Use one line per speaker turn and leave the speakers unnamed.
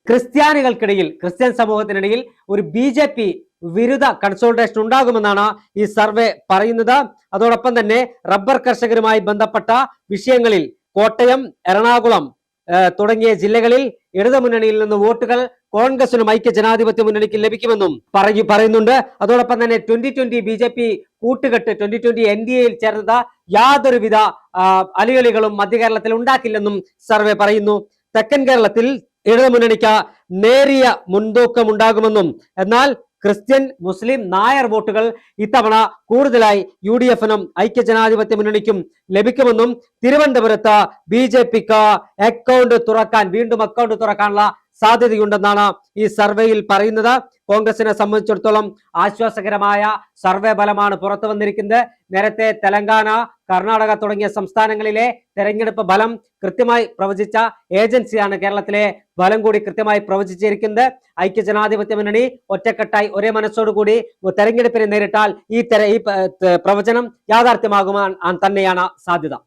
ക്രിസ്ത്യാനികൾക്കിടയിൽ, Christian സമൂഹത്തിനിടയിൽ ഒരു BJP വിരുദ്ധ consultation ഉണ്ടാകുമെന്നാണ് ഈ സർവേ പറയുന്നത്. അതോടൊപ്പം തന്നെ റബ്ബർ കർഷകരുമായി ബന്ധപ്പെട്ട വിഷയങ്ങളിൽ കോട്ടയം, എറണാകുളം തുടങ്ങിയ ജില്ലകളിൽ ഇടതുമുന്നണിയിൽ നിന്ന് വോട്ടുകൾ കോൺഗ്രസിനും ഐക്യ ജനാധിപത്യ മുന്നണിക്ക് ലഭിക്കുമെന്നും പറയുന്നുണ്ട്. അതോടൊപ്പം തന്നെ 2020 BJP കൂട്ടുകെട്ട് 2020 NDAയിൽ ചേർന്നത് യാതൊരുവിധ അലികളികളും മധ്യ കേരളത്തിൽ ഉണ്ടാക്കില്ലെന്നും സർവേ പറയുന്നു. തെക്കൻ കേരളത്തിൽ ഇടതുമുന്നണിക്ക് നേരിയ മുൻതൂക്കം ഉണ്ടാകുമെന്നും എന്നാൽ ക്രിസ്ത്യൻ, മുസ്ലിം, നായർ വോട്ടുകൾ ഇത്തവണ കൂടുതലായി UDFനും ഐക്യ ജനാധിപത്യ മുന്നണിക്കും ലഭിക്കുമെന്നും തിരുവനന്തപുരത്ത് BJPക്ക് വീണ്ടും അക്കൗണ്ട് തുറക്കാനുള്ള സാധ്യതയുണ്ടെന്നാണ് ഈ സർവേയിൽ പറയുന്നത്. കോൺഗ്രസിനെ സംബന്ധിച്ചിടത്തോളം ആശ്വാസകരമായ സർവേ ഫലമാണ് പുറത്തു വന്നിരിക്കുന്നത്. നേരത്തെ തെലങ്കാന, കർണാടക തുടങ്ങിയ സംസ്ഥാനങ്ങളിലെ തെരഞ്ഞെടുപ്പ് ഫലം കൃത്യമായി പ്രവചിച്ച ഏജൻസിയാണ് കേരളത്തിലെ ഫലം കൂടി കൃത്യമായി പ്രവചിച്ചിരിക്കുന്നത്. ഐക്യ ജനാധിപത്യ മുന്നണി ഒറ്റക്കെട്ടായി ഒരേ മനസ്സോടുകൂടി തെരഞ്ഞെടുപ്പിനെ നേരിട്ടാൽ ഈ പ്രവചനം യാഥാർത്ഥ്യമാകുവാൻ തന്നെയാണ് സാധ്യത.